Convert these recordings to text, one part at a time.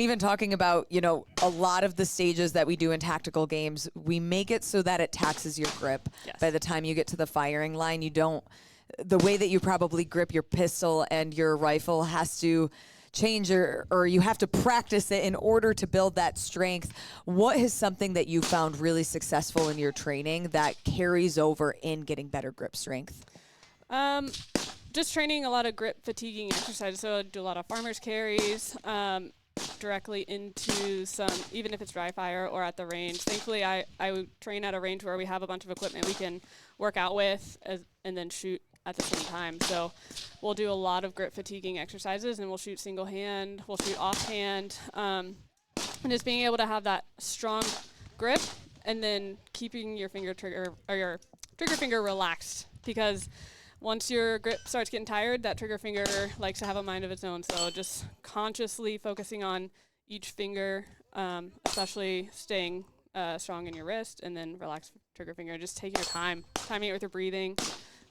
Even talking about, you know, a lot of the stages that we do in tactical games, we make it so that it taxes your grip. Yes. By the time you get to the firing line, you don't, the way that you probably grip your pistol and your rifle has to change, or you have to practice it in order to build that strength. What is something that you found really successful in your training that carries over in getting better grip strength? Just training a lot of grip fatiguing exercises. So I do a lot of farmer's carries, directly into some, even if it's dry fire or at the range. Thankfully, I would train at a range where we have a bunch of equipment we can work out with and then shoot at the same time. So we'll do a lot of grip fatiguing exercises, and we'll shoot single hand, we'll shoot offhand, and just being able to have that strong grip and then keeping your finger trigger or your trigger finger relaxed, because once your grip starts getting tired, that trigger finger likes to have a mind of its own. So just consciously focusing on each finger, especially staying strong in your wrist, and then relax trigger finger. Just taking your time, timing it with your breathing,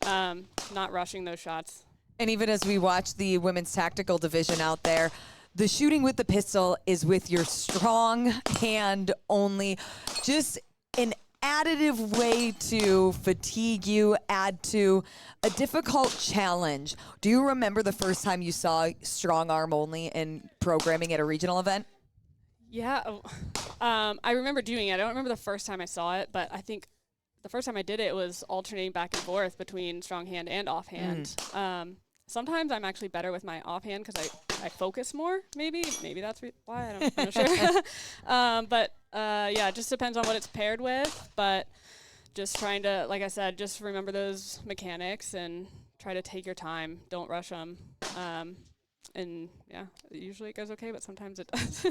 not rushing those shots. And even as we watch the women's tactical division out there, the shooting with the pistol is with your strong hand only. Just an additive way to fatigue you, add to a difficult challenge. Do you remember the first time you saw strong arm only in programming at a regional event? Yeah, I remember doing it. I don't remember the first time I saw it, but I think the first time I did it was alternating back and forth between strong hand and offhand. Sometimes I'm actually better with my offhand because I focus more, maybe that's why, I'm not sure. But yeah, it just depends on what it's paired with, but just trying to, like I said, just remember those mechanics and try to take your time, don't rush them. And yeah, usually it goes okay, but sometimes it does.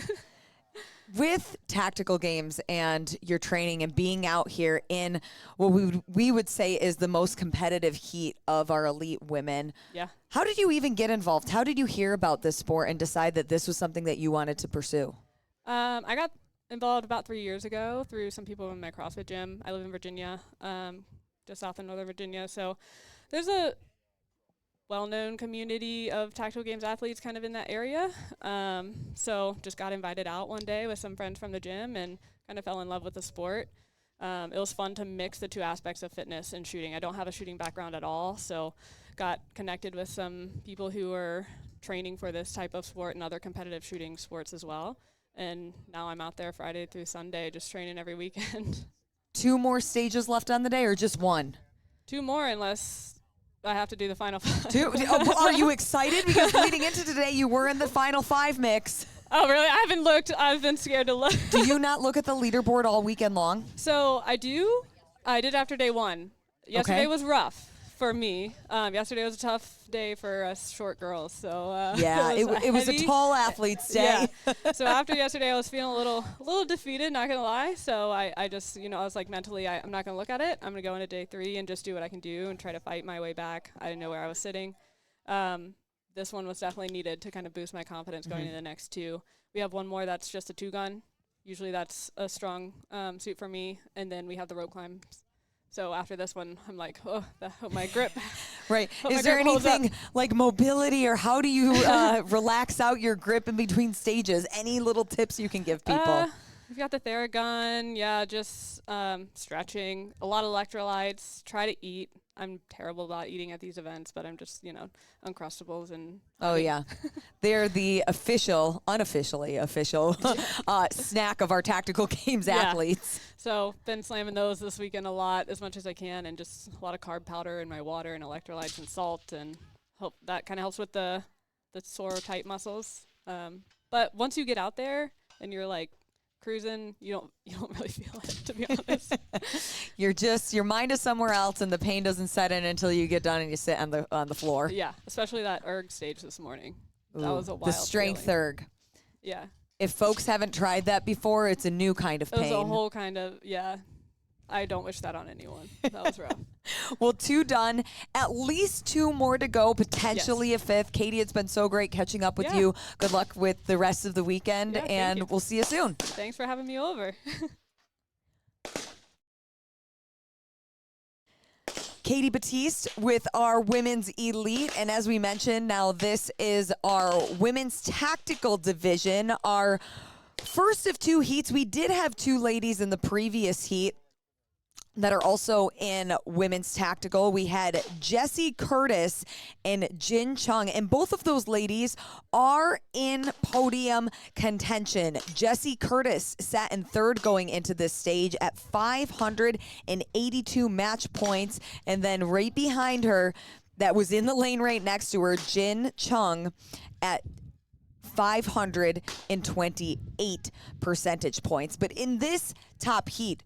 With tactical games and your training and being out here in what we would say is the most competitive heat of our elite women, Yeah. how did you even get involved? How did you hear about this sport and decide that this was something that you wanted to pursue? I got involved about 3 years ago through some people in my CrossFit gym. I live in Virginia, just south of Northern Virginia. So there's a well-known community of tactical games athletes kind of in that area. So just got invited out one day with some friends from the gym and kind of fell in love with the sport. It was fun to mix the two aspects of fitness and shooting. I don't have a shooting background at all, so got connected with some people who are training for this type of sport and other competitive shooting sports as well. And now I'm out there Friday through Sunday just training every weekend. 2 more stages left on the day or just 1? 2 more unless I have to do the final 5. 2? Are you excited? Because leading into today, you were in the final 5 mix. Oh, really? I haven't looked. I've been scared to look. Do you not look at the leaderboard all weekend long? So I do. I did after day 1. Yesterday was rough for me. Yesterday was a tough day for us short girls. So yeah, it was a tall athlete's day. Yeah. So after yesterday, I was feeling a little defeated. Not gonna lie. So I just, I was like mentally, I'm not gonna look at it. I'm gonna go into day 3 and just do what I can do and try to fight my way back. I didn't know where I was sitting. This one was definitely needed to kind of boost my confidence going into the next 2. We have one more that's just a 2-gun. Usually that's a strong suit for me. And then we have the rope climbs. So after this one, I'm like, oh, my grip. Right. Is there anything like mobility, or how do you relax out your grip in between stages? Any little tips you can give people? We've got the Theragun. Yeah, just stretching. A lot of electrolytes. Try to eat. I'm terrible about eating at these events, but I'm just, Uncrustables and. Oh, yeah. They're the unofficially official snack of our tactical games athletes. So been slamming those this weekend a lot, as much as I can, and just a lot of carb powder in my water and electrolytes and salt, and hope that kind of helps with the sore tight muscles. But once you get out there and you're like cruising, you don't really feel it, to be honest. Your mind is somewhere else, and the pain doesn't set in until you get done and you sit on the floor. Yeah, especially that erg stage this morning. Ooh, that was a wild the strength feeling. erg. Yeah. If folks haven't tried that before, it's a new kind of pain. It was a whole kind of, yeah. I don't wish that on anyone. That was rough. Well, 2 done. At least 2 more to go, potentially a 5th. Katie, it's been so great catching up with you. Good luck with the rest of the weekend, and we'll see you soon. Thanks for having me over. Katie Batiste with our women's elite. And as we mentioned, now this is our women's tactical division. Our first of two heats. We did have two ladies in the previous heat that are also in women's tactical. We had Jessie Curtis and Jin Chung, and both of those ladies are in podium contention. Jessie Curtis sat in third going into this stage at 582 match points, and then right behind her, that was in the lane right next to her, Jin Chung at 528 percentage points. But in this top heat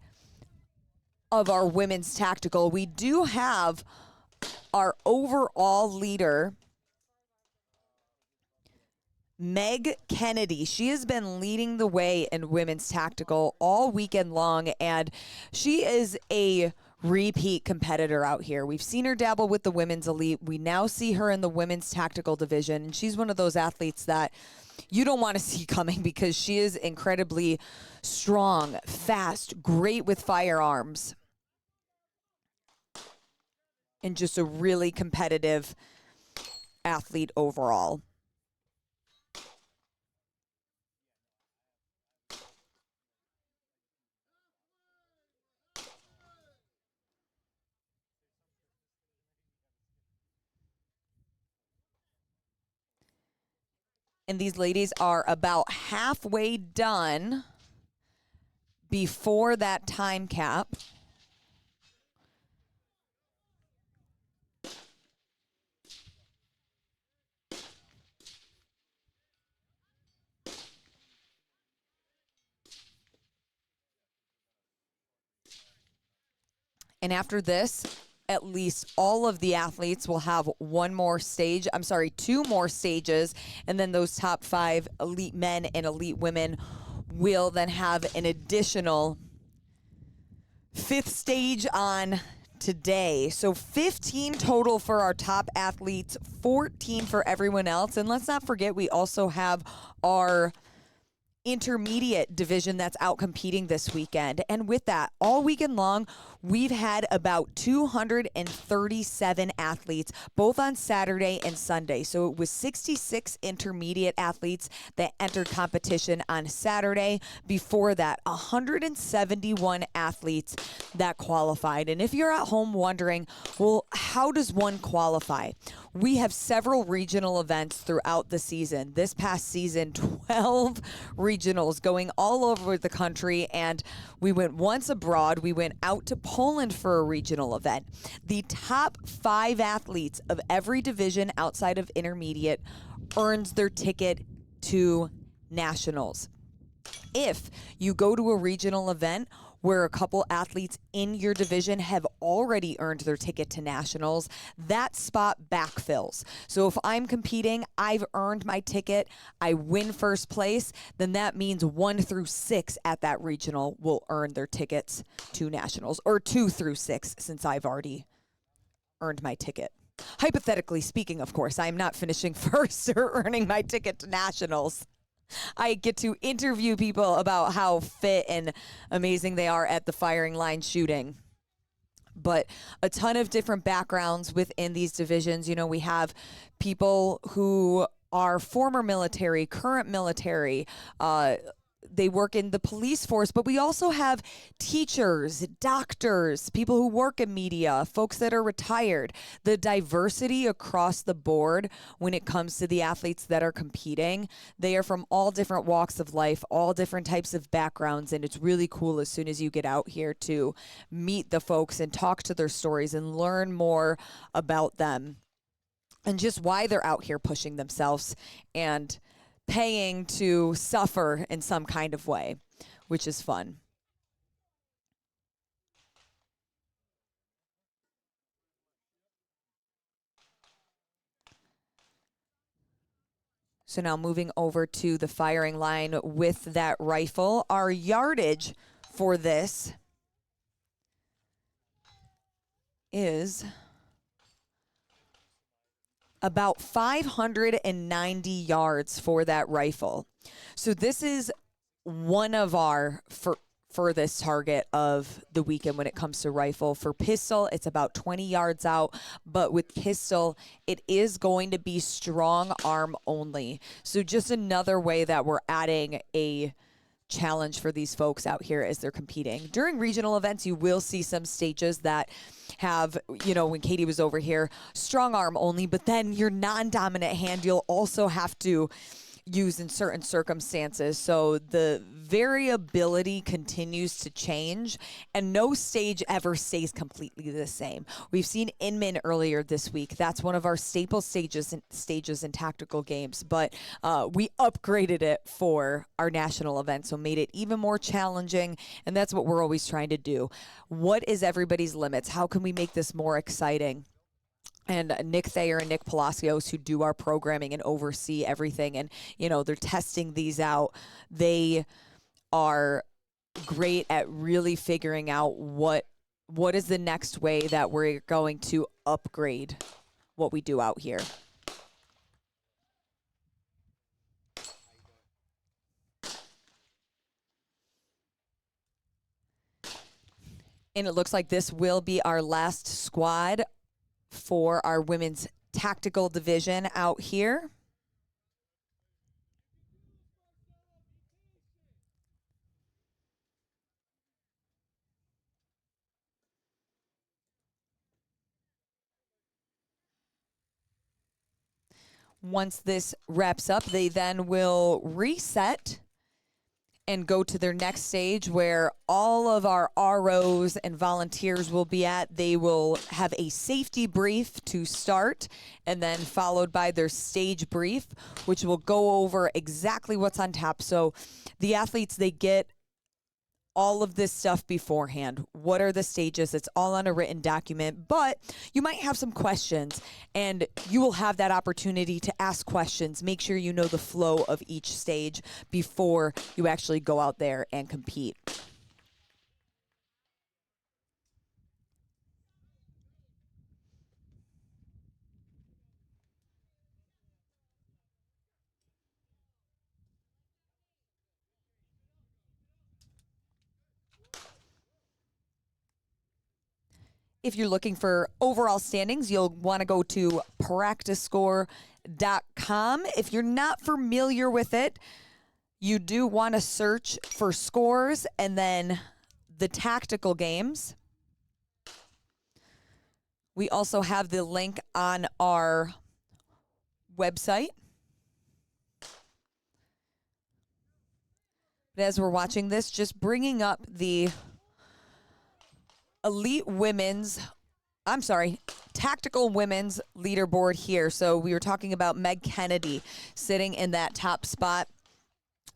of our women's tactical, we do have our overall leader, Meg Kennedy. She has been leading the way in women's tactical all weekend long, and she is a repeat competitor out here. We've seen her dabble with the women's elite. We now see her in the women's tactical division, and she's one of those athletes that you don't want to see coming because she is incredibly strong, fast, great with firearms, and just a really competitive athlete overall. And these ladies are about halfway done before that time cap. And after this, at least all of the athletes will have two more stages, and then those top 5 elite men and elite women will then have an additional 5th stage on today. So 15 total for our top athletes, 14 for everyone else. And let's not forget, we also have our intermediate division that's out competing this weekend. And with that, all weekend long, we've had about 237 athletes, both on Saturday and Sunday. So it was 66 intermediate athletes that entered competition on Saturday. Before that, 171 athletes that qualified. And if you're at home wondering, well, how does one qualify? We have several regional events throughout the season. This past season, 12 regionals going all over the country, and we went once abroad. We went out to Poland for a regional event. The top 5 athletes of every division outside of intermediate earns their ticket to nationals. If you go to a regional event where a couple athletes in your division have already earned their ticket to nationals, that spot backfills. So if I'm competing, I've earned my ticket, I win first place, then that means 1 through 6 at that regional will earn their tickets to nationals, or 2 through 6 since I've already earned my ticket. Hypothetically speaking, of course, I'm not finishing first or earning my ticket to nationals. I get to interview people about how fit and amazing they are at the firing line shooting. But a ton of different backgrounds within these divisions. You know, we have people who are former military, current military, they work in the police force, but we also have teachers, doctors, people who work in media, folks that are retired. The diversity across the board when it comes to the athletes that are competing, they are from all different walks of life, all different types of backgrounds, and it's really cool as soon as you get out here to meet the folks and talk to their stories and learn more about them and just why they're out here pushing themselves and paying to suffer in some kind of way, which is fun. So now moving over to the firing line with that rifle, our yardage for this is about 590 yards for that rifle. So this is one of our furthest target of the weekend when it comes to rifle. For pistol, it's about 20 yards out, but with pistol, it is going to be strong arm only. So just another way that we're adding a challenge for these folks out here as they're competing. During regional events, you will see some stages that have, you know, when Katie was over here, strong arm only, but then your non-dominant hand you'll also have to use in certain circumstances. So the variability continues to change, and no stage ever stays completely the same. We've seen Inman earlier this week. That's one of our staple stages in tactical games, but we upgraded it for our national event, so made it even more challenging, and that's what we're always trying to do. What is everybody's limits? How can we make this more exciting? And Nick Thayer and Nick Palacios, who do our programming and oversee everything, and, you know, they're testing these out. They are great at really figuring out what is the next way that we're going to upgrade what we do out here. And it looks like this will be our last squad for our women's tactical division out here. Once this wraps up, they then will reset and go to their next stage where all of our ROs and volunteers will be at. They will have a safety brief to start, and then followed by their stage brief, which will go over exactly what's on tap. So the athletes, they get all of this stuff beforehand. What are the stages? It's all on a written document, but you might have some questions, and you will have that opportunity to ask questions. Make sure you know the flow of each stage before you actually go out there and compete. If you're looking for overall standings, you'll want to go to practicescore.com. If you're not familiar with it, you do want to search for scores and then the tactical games. We also have the link on our website. But as we're watching this, just bringing up the tactical women's leaderboard here. So we were talking about Meg Kennedy sitting in that top spot.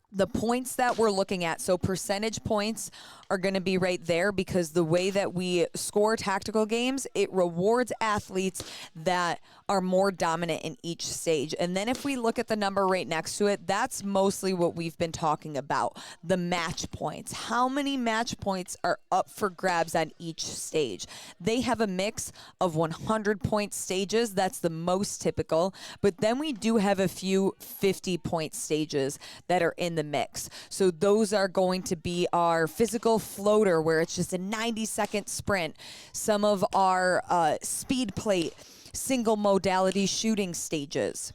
The points that we're looking at, so percentage points are going to be right there, because the way that we score tactical games, it rewards athletes that are more dominant in each stage. And then if we look at the number right next to it, that's mostly what we've been talking about, the match points. How many match points are up for grabs on each stage? They have a mix of 100-point stages. That's the most typical. But then we do have a few 50-point stages that are in the mix. So those are going to be our physical floater, where it's just a 90-second sprint. Some of our speed plate single modality shooting stages.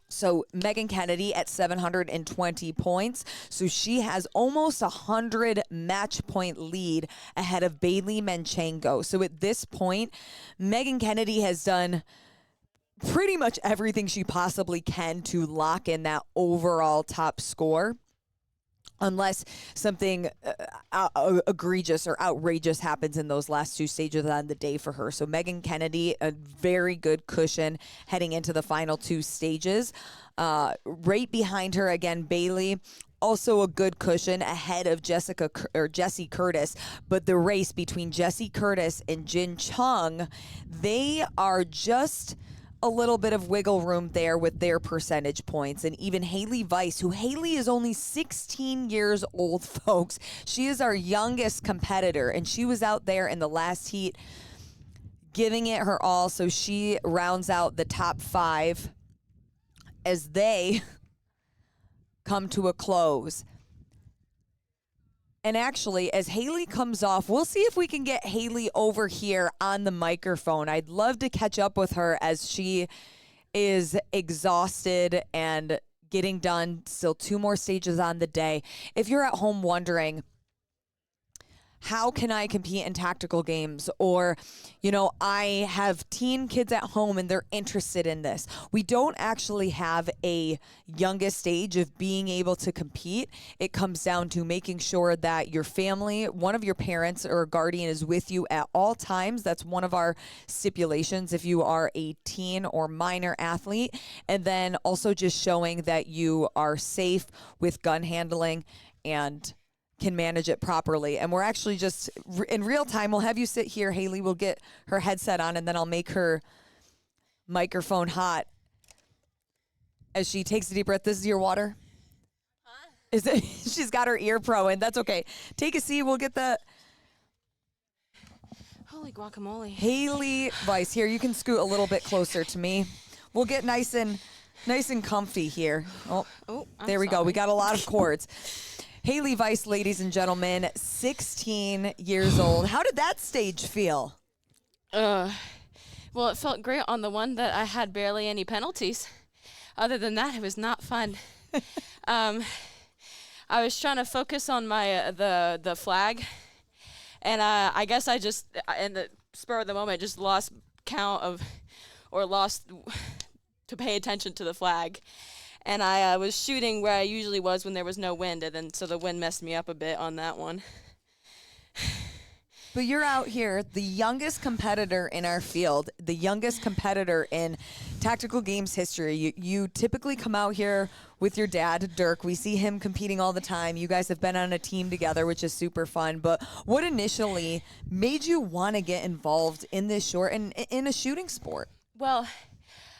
So Megan Kennedy at 720 points. So she has almost 100 match point lead ahead of Bailey Manchengo. So at this point, Megan Kennedy has done pretty much everything she possibly can to lock in that overall top score, unless something egregious or outrageous happens in those last two stages on the day for her. So Megan Kennedy, a very good cushion heading into the final two stages. Right behind her, again, Bailey, also a good cushion ahead of Jessie Curtis. But the race between Jessie Curtis and Jin Chung, they are just a little bit of wiggle room there with their percentage points. And even Haley Weiss, who Haley is only 16 years old, folks. She is our youngest competitor, and she was out there in the last heat giving it her all. So she rounds out the top five as they come to a close. And actually, as Haley comes off, we'll see if we can get Haley over here on the microphone. I'd love to catch up with her as she is exhausted and getting done. Still 2 more stages on the day. If you're at home wondering, how can I compete in tactical games? Or, I have teen kids at home and they're interested in this. We don't actually have a youngest stage of being able to compete. It comes down to making sure that your family, one of your parents or guardian is with you at all times. That's one of our stipulations if you are a teen or minor athlete. And then also just showing that you are safe with gun handling and can manage it properly. And we're actually just in real time. We'll have you sit here. Haley will get her headset on, and then I'll make her microphone hot as she takes a deep breath. This is your water? Huh? Is it? She's got her ear pro in. That's okay. Take a seat. We'll get the... Holy guacamole. Haley Weiss, here, you can scoot a little bit closer to me. We'll get nice and comfy here. Oh, there we go. We got a lot of cords. Haley Weiss, ladies and gentlemen, 16 years old. How did that stage feel? Well, it felt great on the one that I had barely any penalties. Other than that, it was not fun. I was trying to focus on my the flag, and I guess I just, in the spur of the moment, just lost count of, or lost to pay attention to the flag. And I was shooting where I usually was when there was no wind, and then so the wind messed me up a bit on that one. But you're out here, the youngest competitor in our field, the youngest competitor in tactical games history. You typically come out here with your dad, Dirk. We see him competing all the time. You guys have been on a team together, which is super fun. But what initially made you want to get involved in this short and in a shooting sport? Well,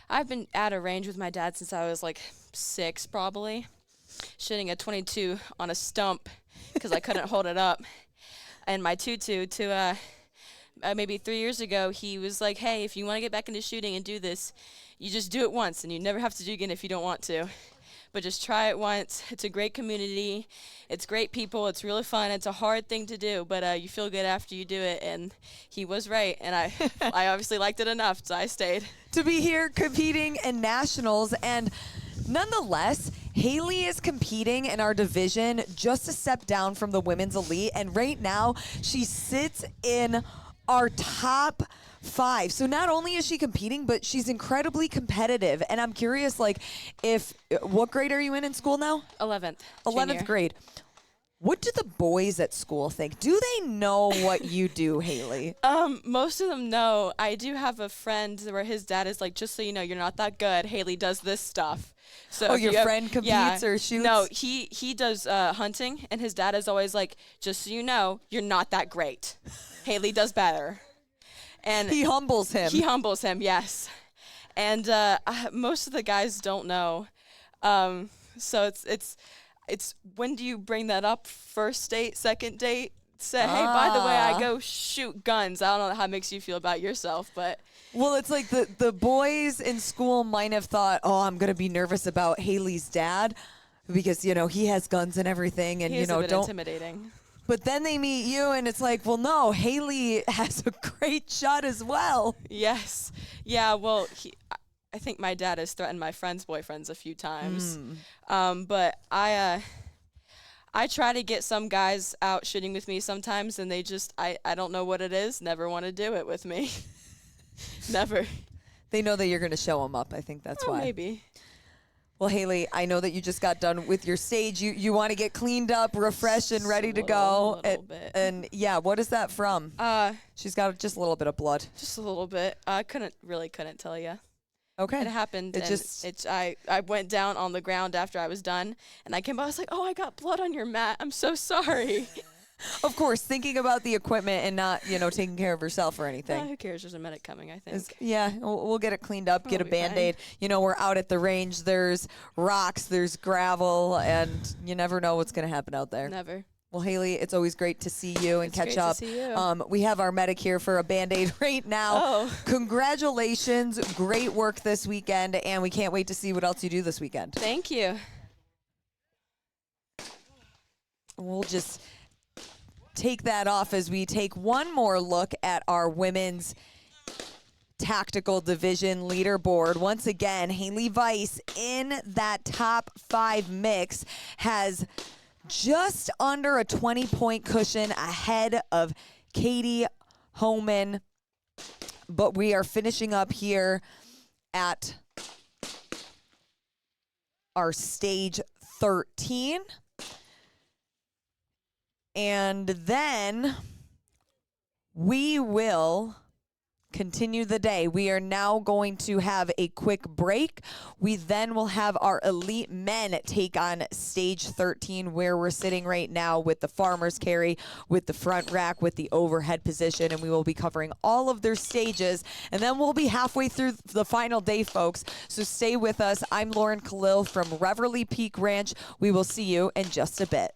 I've been at a range with my dad since I was like 6 probably, shooting a 22 on a stump because I couldn't hold it up. And my tutu to maybe 3 years ago, he was like, hey, if you want to get back into shooting and do this, you just do it once and you never have to do it again if you don't want to. But just try it once. It's a great community. It's great people. It's really fun. It's a hard thing to do, but you feel good after you do it. And he was right. And I obviously liked it enough, so I stayed. To be here competing in nationals. And nonetheless, Haley is competing in our division just a step down from the women's elite. And right now, she sits in our top 5. So not only is she competing, but she's incredibly competitive. And I'm curious, what grade are you in school now? 11th. 11th junior. grade. What do the boys at school think? Do they know what you do, Haley? Most of them know. I do have a friend where his dad is like, just so you know, you're not that good. Haley does this stuff. So your friend competes or shoots? No, he does hunting, and his dad is always like, just so you know, you're not that great. Haley does better. And he humbles him. He humbles him, yes. And most of the guys don't know. So it's when do you bring that up? First date, second date? Say, hey, by the way, I go shoot guns. I don't know how it makes you feel about yourself, but... Well, it's like the boys in school might have thought, oh, I'm going to be nervous about Haley's dad because, he has guns and everything. And, he is a bit intimidating. But then they meet you and it's like, well, no, Haley has a great shot as well. Yes. Yeah, well, I think my dad has threatened my friends' boyfriends a few times. But I try to get some guys out shooting with me sometimes, and they just, I don't know what it is, never want to do it with me. Never. They know that you're going to show them up. I think that's why. Maybe. Well, Haley, I know that you just got done with your stage. You want to get cleaned up, refreshed, and ready to go. A little bit. And yeah, what is that from? She's got just a little bit of blood. Just a little bit. I couldn't tell you. Okay. It happened. I went down on the ground after I was done, and I came by. I was like, oh, I got blood on your mat. I'm so sorry. Of course, thinking about the equipment and not, taking care of herself or anything. Who cares? There's a medic coming, I think. We'll get it cleaned up, get a Band-Aid. We're out at the range. There's rocks, there's gravel, and you never know what's going to happen out there. Never. Well, Haley, it's always great to see you and catch up. It's great to see you. We have our medic here for a Band-Aid right now. Oh. Congratulations. Great work this weekend, and we can't wait to see what else you do this weekend. Thank you. We'll just take that off as we take one more look at our women's tactical division leaderboard. Once again, Haley Weiss in that top 5 mix has just under a 20-point cushion ahead of Katie Homan. But we are finishing up here at our stage 13. And then we will continue the day. We are now going to have a quick break. We then will have our elite men take on stage 13, where we're sitting right now with the farmer's carry, with the front rack, with the overhead position, and we will be covering all of their stages. And then we'll be halfway through the final day, folks. So stay with us. I'm Lauren Khalil from Reverly Peak Ranch. We will see you in just a bit.